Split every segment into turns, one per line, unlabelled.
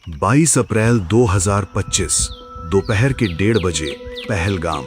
22 अप्रैल 2025 दोपहर के 1:30 बजे पहलगाम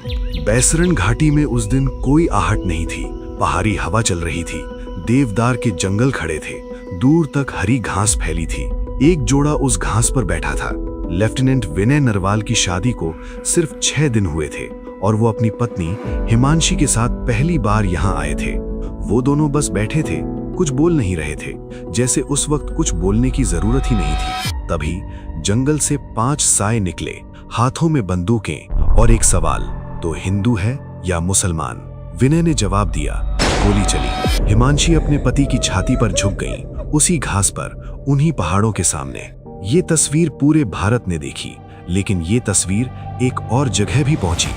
बैसरन घाटी में उस दिन कोई आहट नहीं थी। पहाड़ी हवा चल रही थी, देवदार के जंगल खड़े थे, दूर तक हरी घास फैली थी। एक जोड़ा उस घास पर बैठा था। लेफ्टिनेंट विनय नरवाल की शादी को सिर्फ 6 दिन हुए थे और वो अपनी पत्नी हिमांशी के साथ पहली बार यहाँ आए थे। वो दोनों बस बैठे थे, कुछ बोल नहीं रहे थे, जैसे उस वक्त कुछ बोलने की जरूरत ही नहीं थी। तभी जंगल से 5 साए निकले, हाथों में बंदूकें, और एक सवाल, तो हिंदू है या मुसलमान? विनय ने जवाब दिया। गोली चली। हिमांशी अपने पति की छाती पर झुक गईं, उसी घास पर, उन्हीं पहाड़ों के सामने। ये तस्वीर पूरे भारत ने देखी, लेकिन ये तस्वीर एक और जगह भी पहुंची।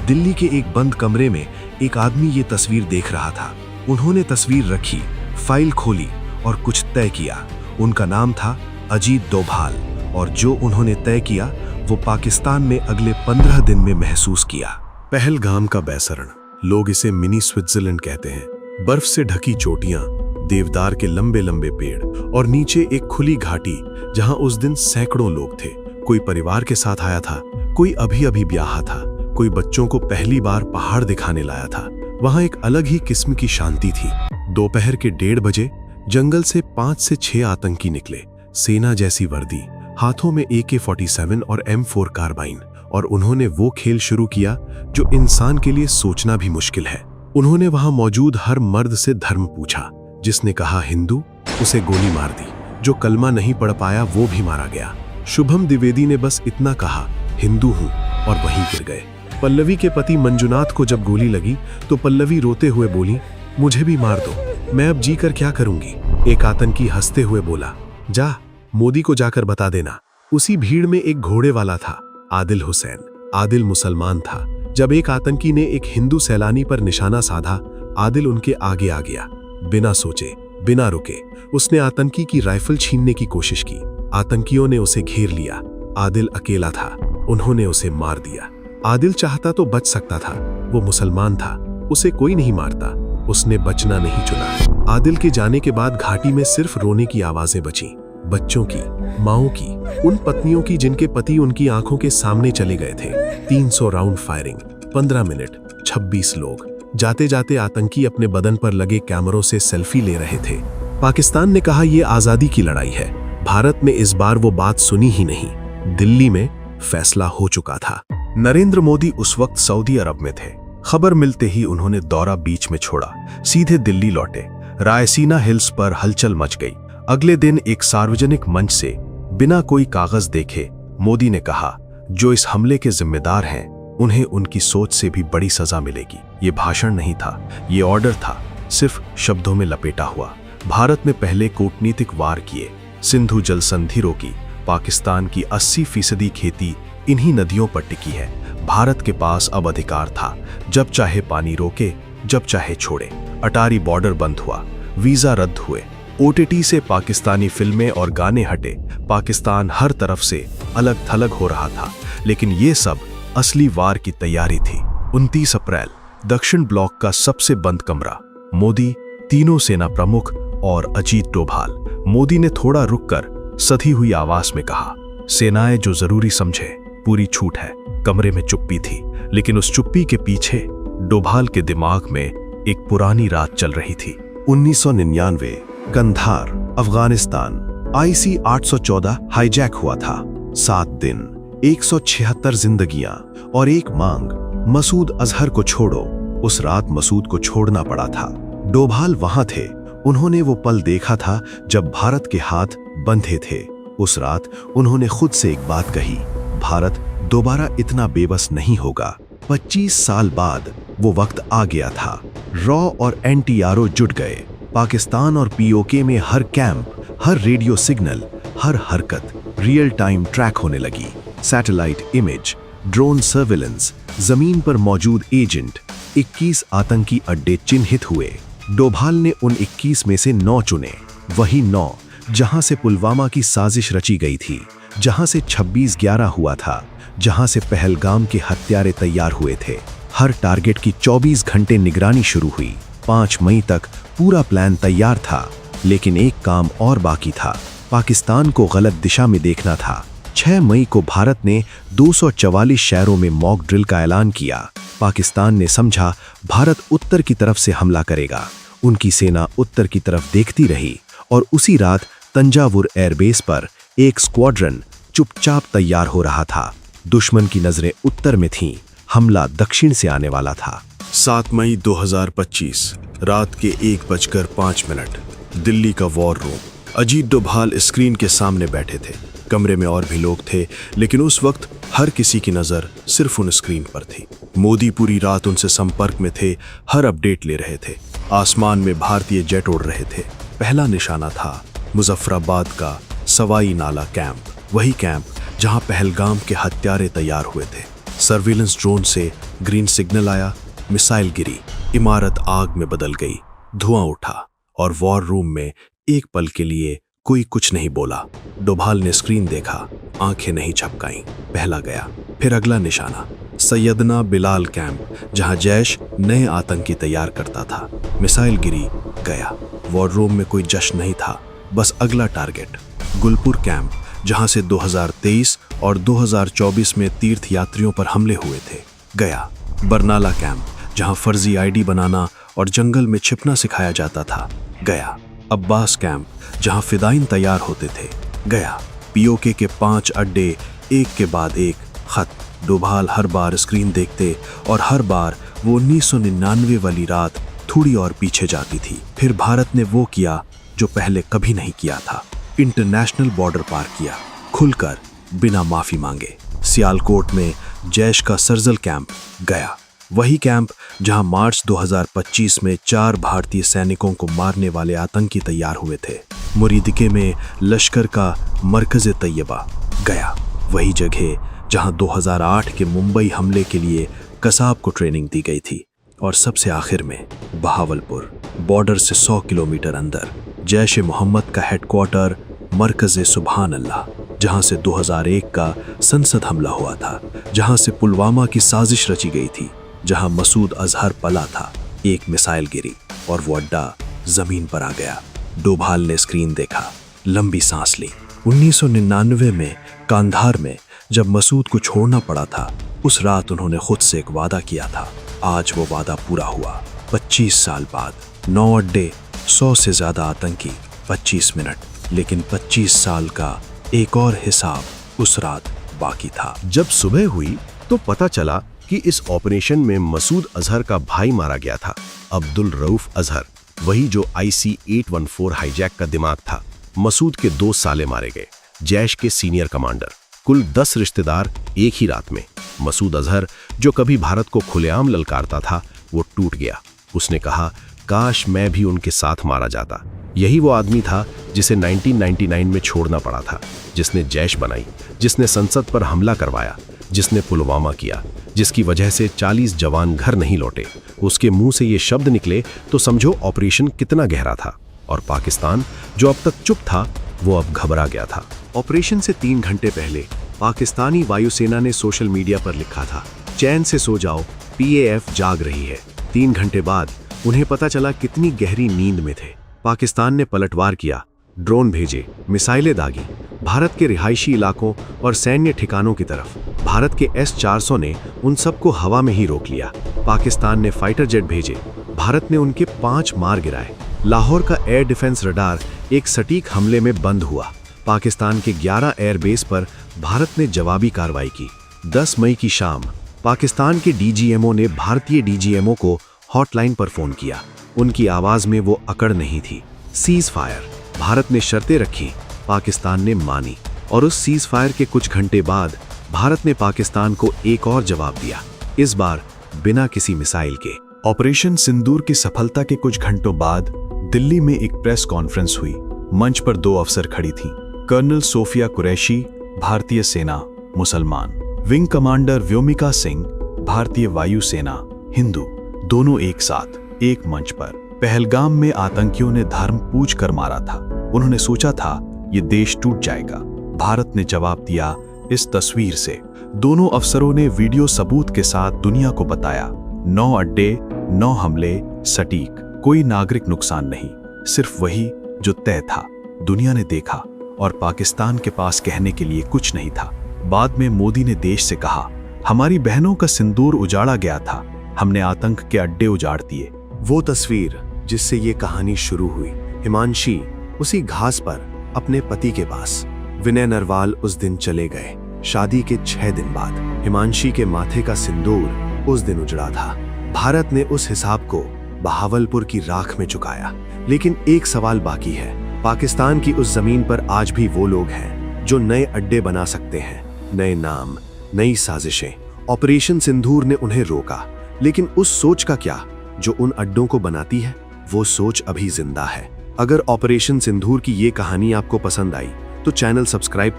दिल्ली के एक बंद कमरे में एक आदमी ये तस्वीर देख रहा था। उन्होंने तस्वीर रखी, फाइल खोली और कुछ तय किया। उनका नाम था अजीत डोभाल, और जो उन्होंने तय किया वो पाकिस्तान में अगले 15 दिन में महसूस किया। पहलगाम का बैसरण, लोग इसे मिनी स्विट्जरलैंड कहते हैं। बर्फ से ढकी चोटियां, देवदार के लंबे लंबे पेड़ और नीचे एक खुली घाटी जहां उस दिन सैकड़ों लोग थे। कोई परिवार के साथ आया था, कोई अभी अभी ब्याहा था, कोई बच्चों को पहली बार पहाड़ दिखाने लाया था। वहां एक अलग ही किस्म की शांति थी। दोपहर के 1:30 बजे जंगल से 5 से 6 आतंकी निकले, सेना जैसी वर्दी, हाथों में AK-47 और M4 कार्बाइन, और उन्होंने वो खेल शुरू किया जो इंसान के लिए सोचना भी मुश्किल है। उन्होंने वहां मौजूद हर मर्द से धर्म पूछा। जिसने कहा हिंदू, उसे गोली मार दी। जो कलमा नहीं पढ़ पाया वो भी मारा गया। शुभम द्विवेदी ने बस इतना कहा, हिंदू हूं, और वहीं गिर गए। पल्लवी के पति मंजुनाथ को जब गोली लगी तो पल्लवी रोते हुए बोली, मुझे भी मार दो, मैं अब जीकर क्या करूंगी। एक आतंकी हंसते हुए बोला, जा, मोदी को जाकर बता देना। उसी भीड़ में एक घोड़े वाला था, आदिल हुसैन। आदिल मुसलमान था। जब एक आतंकी ने एक हिंदू सैलानी पर निशाना साधा, आदिल उनके आगे आ गया। बिना सोचे, बिना रुके, उसने आतंकी की राइफल छीनने की कोशिश की। आतंकियों ने उसे घेर लिया। आदिल अकेला था, उन्होंने उसे मार दिया। आदिल चाहता तो बच सकता था, वो मुसलमान था, उसे कोई नहीं मारता। उसने बचना नहीं चुना। आदिल के जाने के बाद घाटी में सिर्फ रोने की आवाजें बची, बच्चों की, माओं की, उन पत्नियों की जिनके पति उनकी आंखों के सामने चले गए थे। 300 राउंड फायरिंग, 15 मिनट, 26 लोग। जाते जाते आतंकी अपने बदन पर लगे कैमरों से सेल्फी ले रहे थे। पाकिस्तान ने कहा यह आजादी की लड़ाई है। भारत में इस बार वो बात सुनी ही नहीं। दिल्ली में फैसला हो चुका था। नरेंद्र मोदी उस वक्त सऊदी अरब में थे। खबर मिलते ही उन्होंने दौरा बीच में छोड़ा, सीधे दिल्ली लौटे। रायसीना हिल्स पर हलचल मच गई। अगले दिन एक सार्वजनिक मंच से बिना कोई कागज देखे मोदी ने कहा, जो इस हमले के जिम्मेदार हैं उन्हें उनकी सोच से भी बड़ी सजा मिलेगी। ये भाषण नहीं था, ये ऑर्डर था, सिर्फ शब्दों में लपेटा हुआ। भारत ने पहले कूटनीतिक वार किए, सिंधु जल संधि रोकी। पाकिस्तान की 80% खेती इन्हीं नदियों पर टिकी है। भारत के पास अब अधिकार था, जब चाहे पानी रोके, जब चाहे छोड़े। अटारी बॉर्डर बंद हुआ, वीजा रद्द हुए, OTT से पाकिस्तानी फिल्में और गाने हटे। पाकिस्तान हर तरफ से अलग थलग हो रहा था, लेकिन ये सब असली वार की तैयारी थी। 29 अप्रैल, दक्षिण ब्लॉक का सबसे बंद कमरा, मोदी, तीनों सेना प्रमुख और अजीत डोभाल। मोदी ने थोड़ा रुककर सधी हुई आवाज में कहा, सेनाएं जो जरूरी समझे, पूरी छूट है। कमरे में चुप्पी थी, लेकिन उस चुप्पी के पीछे डोभाल के दिमाग में एक पुरानी रात चल रही थी। 1999, कंधार, अफगानिस्तान। IC-814 हाईजैक हुआ था। 7 दिन, 176 जिंदगियां और एक मांग, मसूद अजहर को छोड़ो। उस रात मसूद को छोड़ना पड़ा था। डोभाल वहां थे। उन्होंने वो पल देखा था जब भारत के हाथ बंधे थे। उस रात उन्होंने खुद से एक बात कही, भारत दोबारा इतना बेबस नहीं होगा। 25 साल बाद वो वक्त आ गया था। रॉ और NTRO जुट गए। पाकिस्तान और POK में हर कैंप, हर रेडियो सिग्नल, हर हरकत रियल टाइम ट्रैक होने लगी। सैटेलाइट इमेज, ड्रोन सर्विलेंस, जमीन पर मौजूद एजेंट। 21 आतंकी अड्डे चिन्हित हुए। डोभाल ने उन 21 में से 9 चुने, वही 9 जहां से पुलवामा की साजिश रची गई थी, जहां से 26/11 हुआ था, जहां से पहलगाम के हत्यारे तैयार हुए थे। हर टारगेट की 24 घंटे निगरानी शुरू हुई। 5 मई तक पूरा प्लान तैयार था, लेकिन एक काम और बाकी था। पाकिस्तान को गलत दिशा में देखना था। 6 मई को भारत ने 244 शहरों में मॉक ड्रिल का ऐलान किया। पाकिस्तान ने समझा भारत उत्तर की तरफ से हमला करेगा। उनकी सेना उत्तर की तरफ देखती रही और उसी रात तंजावुर एयरबेस पर एक स्क्वाड्रन चुपचाप तैयार हो रहा था। दुश्मन की नजरें उत्तर में थीं, हमला दक्षिण से आने वाला था।
7 मई 2025 रात के 1:05 दिल्ली का war room. Ajit Doval screen के सामने बैठे थे। कमरे में और भी लोग थे, लेकिन उस वक्त हर किसी की नजर सिर्फ उन स्क्रीन पर थी। मोदी पूरी रात उनसे संपर्क में थे, हर अपडेट ले रहे थे। आसमान में भारतीय जेट उड़ रहे थे। पहला निशाना था मुजफ्फराबाद का सवाई नाला कैंप, वही कैंप जहां पहलगाम के हत्यारे तैयार हुए थे। सर्विलेंस ड्रोन से ग्रीन सिग्नल आया, मिसाइल गिरी, इमारत आग में बदल गई, धुआं उठा और वॉर रूम में एक पल के लिए कोई कुछ नहीं बोला। डोभाल ने स्क्रीन देखा, आंखें नहीं झपकाईं। पहला गया, फिर अगला निशाना सैयदना बिलाल कैंप, जहां जैश नए आतंकी तैयार करता था। मिसाइल गिरी, गया। वॉर रूम में कोई जश्न नहीं था, बस अगला टारगेट गुलपुर कैंप, जहां से 2023 और 2024 में तीर्थ यात्रियों पर हमले हुए थे, गया। बरनाला कैंप, जहां फर्जी आईडी बनाना और जंगल में छिपना सिखाया जाता था, गया। अब्बास कैंप, जहां फिदाइन तैयार होते थे, गया। पीओके के 5 अड्डे, एक के बाद एक खत। डोभाल हर बार स्क्रीन देखते और हर बार वो 1999 वाली रात थोड़ी और पीछे जाती थी। फिर भारत ने वो किया जो पहले कभी नहीं किया था, इंटरनेशनल बॉर्डर पार किया, खुलकर, बिना माफी मांगे। सियालकोट में जैश का सर्जल कैंप, गया। वही कैंप जहां मार्च 2025 में 4 भारतीय सैनिकों को मारने वाले आतंकी तैयार हुए थे। मुरीदिके में लश्कर का मरकज़ तैयबा, गया। वही जगह जहां 2008 के मुंबई हमले के लिए कसाब को ट्रेनिंग दी गई थी। और सबसे आखिर में बहावलपुर, बॉर्डर से 100 किलोमीटर अंदर, जैश ए मोहम्मद का हेडक्वार्टर, मरकज़ सुभान अल्लाह, जहां से 2001 का संसद हमला हुआ था, जहां से पुलवामा की साजिश रची गई थी, जहां मसूद अजहर पला था। एक मिसाइल गिरी और वो अड्डा जमीन पर आ गया। डोभाल ने स्क्रीन देखा, लंबी सांस ली। 1999 में कांधार में जब मसूद को छोड़ना पड़ा था, उस रात उन्होंने खुद से एक वादा किया था। आज वो वादा पूरा हुआ। 25 साल बाद 9 अड्डे, 100 से ज्यादा आतंकी, 25 मिनट। लेकिन 25 साल का एक और हिसाब उस रात बाकी था।
जब सुबह हुई तो पता चला कि इस ऑपरेशन में मसूद अजहर का भाई मारा गया था, अब्दुल रऊफ अजहर, वही जो IC-814 हाईजैक का दिमाग था। मसूद के 2 साले मारे गए, जैश के सीनियर कमांडर। कुल 10 रिश्तेदार एक ही रात में। मसूद अजहर, जो कभी भारत को खुलेआम ललकारता था, वो टूट गया। उसने कहा, काश मैं भी उनके साथ मारा जाता। यही वो आदमी था जिसे 1999 में छोड़ना पड़ा था, जिसने जैश बनाई, जिसने संसद पर हमला करवाया, जिसने पुलवामा किया, जिसकी वजह से 40 जवान घर नहीं लौटे। उसके मुंह से ये शब्द निकले तो समझो ऑपरेशन कितना गहरा था। और पाकिस्तान, जो अब तक चुप था, वो अब घबरा गया था। ऑपरेशन से 3 घंटे पहले पाकिस्तानी वायुसेना ने सोशल मीडिया पर लिखा था, चैन से सो जाओ, PAF जाग रही है। 3 घंटे बाद उन्हें पता चला कितनी गहरी नींद में थे। पाकिस्तान ने पलटवार किया, ड्रोन भेजे, मिसाइलें दागी भारत के रिहायशी इलाकों और सैन्य ठिकानों की तरफ। भारत के S-400 ने उन सबको हवा में ही रोक लिया। पाकिस्तान ने फाइटर जेट भेजे, भारत ने उनके 5 मार गिराए। लाहौर का एयर डिफेंस रडार एक सटीक हमले में बंद हुआ। पाकिस्तान के 11 एयरबेस पर भारत ने जवाबी कार्रवाई की। 10 मई की शाम पाकिस्तान के DGMO ने भारतीय DGMO को हॉटलाइन पर फोन किया। उनकी आवाज में वो अकड़ नहीं थी। Cease fire. भारत ने शर्तें रखी, पाकिस्तान ने मानी। और उस सीज फायर के कुछ घंटे बाद भारत ने पाकिस्तान को एक और जवाब दिया, इस बार बिना किसी मिसाइल के।
ऑपरेशन सिंदूर की सफलता के कुछ घंटों बाद दिल्ली में एक प्रेस कॉन्फ्रेंस हुई। मंच पर 2 अफसर खड़ी थीं, कर्नल सोफिया कुरैशी, भारतीय सेना, मुसलमान, विंग कमांडर व्योमिका सिंह, भारतीय वायुसेना, हिंदू, दोनों एक साथ एक मंच पर। पहलगाम में आतंकियों ने धर्म पूछ कर मारा था। उन्होंने सोचा था ये देश टूट जाएगा। भारत ने जवाब दिया इस तस्वीर से। दोनों अफसरों ने वीडियो सबूत के साथ दुनिया को बताया, 9 अड्डे, 9 हमले, सटीक, कोई नागरिक नुकसान नहीं, सिर्फ वही जो तय था। दुनिया ने देखा और पाकिस्तान के पास कहने के लिए कुछ नहीं था। बाद में मोदी ने देश से कहा, हमारी बहनों का सिंदूर उजाड़ा गया था, हमने आतंक के अड्डे उजाड़ दिए।
वो तस्वीर जिससे ये कहानी शुरू हुई, हिमांशी उसी घास पर अपने पति के पास। विनय नरवाल उस दिन चले गए, शादी के 6 दिन बाद। हिमांशी के माथे का सिंदूर उस दिन उजड़ा था। भारत ने उस हिसाब को बहावलपुर की राख में चुकाया। लेकिन एक सवाल बाकी है, पाकिस्तान की उस जमीन पर आज भी वो लोग हैं जो नए अड्डे बना सकते हैं, नए नाम, नई साजिशें। ऑपरेशन सिंदूर ने उन्हें रोका, लेकिन उस सोच का क्या जो उन अड्डों को बनाती है? वो सोच अभी जिंदा है। अगर ऑपरेशन सिंदूर की ये कहानी आपको पसंद आई तो चैनल सब्सक्राइब